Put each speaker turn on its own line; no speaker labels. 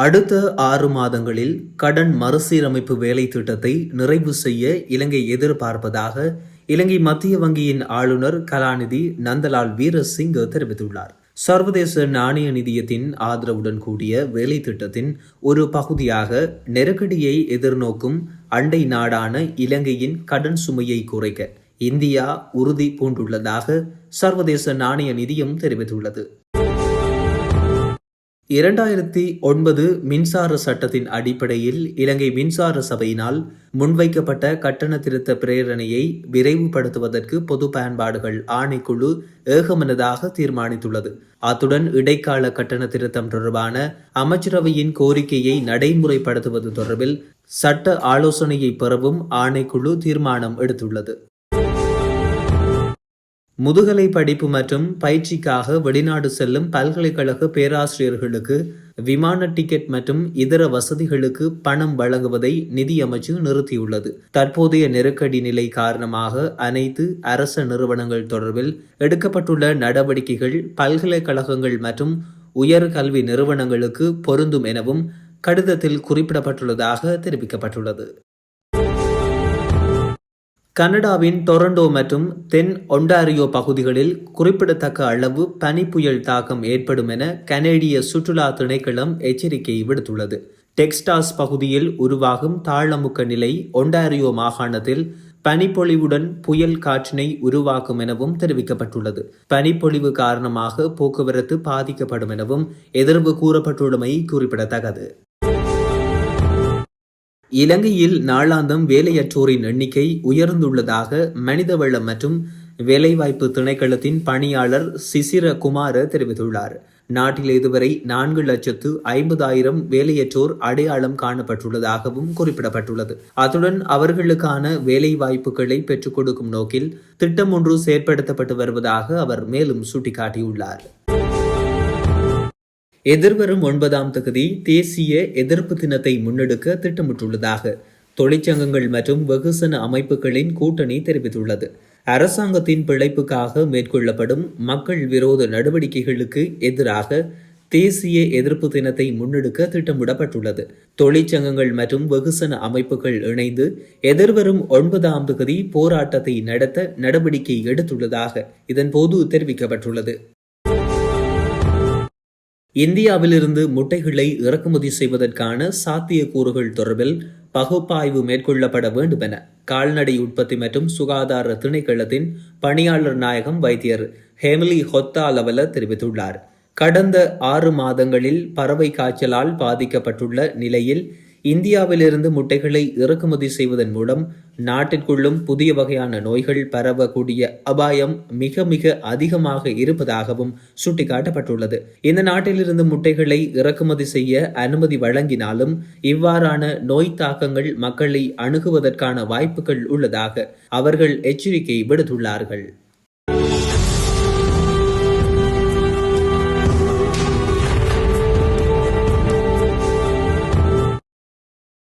அடுத்த 6 மாதங்களில் கடன் மறுசீரமைப்பு வேலை திட்டத்தை நிறைவு செய்ய இலங்கை எதிர்பார்ப்பதாக இலங்கை மத்திய வங்கியின் ஆளுநர் கலாநிதி நந்தலால் வீரசிங்க தெரிவித்துள்ளார். சர்வதேச நாணய நிதியத்தின் ஆதரவுடன் கூடிய வேலை திட்டத்தின் ஒரு பகுதியாக நெருக்கடியை எதிர்நோக்கும் அண்டை நாடான இலங்கையின் கடன் சுமையை குறைக்க இந்தியா உறுதி பூண்டுள்ளதாக சர்வதேச நாணய நிதியம் தெரிவித்துள்ளது. 2009 மின்சார சட்டத்தின் அடிப்படையில் இலங்கை மின்சார சபையினால் முன்வைக்கப்பட்ட கட்டண திருத்த பிரேரணையை விரைவுபடுத்துவதற்கு பொது பயன்பாடுகள் ஆணைக்குழு ஏகமனதாக தீர்மானித்துள்ளது. அத்துடன் இடைக்கால கட்டண திருத்தம் தொடர்பான அமைச்சரவையின் கோரிக்கையை நடைமுறைப்படுத்துவது தொடர்பில் சட்ட ஆலோசனையை பெறவும் ஆணைக்குழு தீர்மானம் எடுத்துள்ளது. முதுகலை படிப்பு மற்றும் பயிற்சிக்காக வெளிநாடு செல்லும் பல்கலைக்கழக பேராசிரியர்களுக்கு விமான டிக்கெட் மற்றும் இதர வசதிகளுக்கு பணம் வழங்குவதை நிதியமைச்சு நிறுத்தியுள்ளது. தற்போதைய நெருக்கடி நிலை காரணமாக அனைத்து அரச நிறுவனங்கள் தொடர்பில் எடுக்கப்பட்டுள்ள நடவடிக்கைகள் பல்கலைக்கழகங்கள் மற்றும் உயர்கல்வி நிறுவனங்களுக்கு பொருந்தும் எனவும் கடிதத்தில் குறிப்பிடப்பட்டுள்ளதாக தெரிவிக்கப்பட்டுள்ளது. கனடாவின் டொரண்டோ மற்றும் தென் ஒன்டாரியோ பகுதிகளில் குறிப்பிடத்தக்க அளவு பனி புயல் தாக்கம் ஏற்படும் என கனேடிய சுற்றுலா திணைக்களம் எச்சரிக்கை விடுத்துள்ளது. டெக்ஸ்டாஸ் பகுதியில் உருவாகும் தாழமுக்க நிலை ஒன்டாரியோ மாகாணத்தில் பனிப்பொழிவுடன் புயல் காற்றினை உருவாக்கும் எனவும் தெரிவிக்கப்பட்டுள்ளது. பனிப்பொழிவு காரணமாக போக்குவரத்து பாதிக்கப்படும் எனவும் எதிர்வு கூறப்பட்டுள்ளமை குறிப்பிடத்தக்கது. இலங்கையில் நாளாந்தம் வேலையற்றோரின் எண்ணிக்கை உயர்ந்துள்ளதாக மனிதவளம் மற்றும் வேலைவாய்ப்பு திணைக்களத்தின் பணியாளர் சிசிர குமார தெரிவித்துள்ளார். நாட்டில் இதுவரை 4,50,000 வேலையற்றோர் அடையாளம் காணப்பட்டுள்ளதாகவும் குறிப்பிடப்பட்டுள்ளது. அத்துடன் அவர்களுக்கான வேலை வாய்ப்புகளை பெற்றுக் கொடுக்கும் நோக்கில் திட்டம் ஒன்று செயற்படுத்தப்பட்டு வருவதாக அவர் மேலும் சுட்டிக்காட்டியுள்ளார். எதிர்வரும் 9ஆம் தேதி தேசிய எதிர்ப்பு தினத்தை முன்னெடுக்க திட்டமிட்டுள்ளதாக தொழிற்சங்கங்கள் மற்றும் வெகுசன அமைப்புகளின் கூட்டணி தெரிவித்துள்ளது. அரசாங்கத்தின் பிழைப்புக்காக மேற்கொள்ளப்படும் மக்கள் விரோத நடவடிக்கைகளுக்கு எதிராக தேசிய எதிர்ப்பு தினத்தை முன்னெடுக்க திட்டமிடப்பட்டுள்ளது. தொழிற்சங்கங்கள் மற்றும் வெகுசன அமைப்புகள் இணைந்து எதிர்வரும் 9ஆம் தேதி போராட்டத்தை நடத்த நடவடிக்கை எடுத்துள்ளதாக இதன்போது தெரிவிக்கப்பட்டுள்ளது. இந்தியாவிலிருந்து முட்டைகளை இறக்குமதி செய்வதற்கான சாத்தியக்கூறுகள் தொடர்பில் பகுப்பாய்வு மேற்கொள்ளப்பட வேண்டும் என கால்நடை உற்பத்தி மற்றும் சுகாதார திணைக்களத்தின் பணியாளர் நாயகம் வைத்தியர் ஹெமிலி ஹொத்தாலவல தெரிவித்துள்ளார். கடந்த 6 மாதங்களில் பறவை காய்ச்சலால் பாதிக்கப்பட்டுள்ள நிலையில் இந்தியாவிலிருந்து முட்டைகளை இறக்குமதி செய்வதன் மூலம் நாட்டிற்குள்ளும் புதிய வகையான நோய்கள் பரவக்கூடிய அபாயம் மிக மிக அதிகமாக இருப்பதாகவும் சுட்டிக்காட்டப்பட்டுள்ளது. இந்த நாட்டிலிருந்து முட்டைகளை இறக்குமதி செய்ய அனுமதி வழங்கினாலும் இவ்வாறான நோய் தாக்கங்கள் மக்களை அணுகுவதற்கான வாய்ப்புகள் உள்ளதாக அவர்கள் எச்சரிக்கை விடுத்துள்ளார்கள்.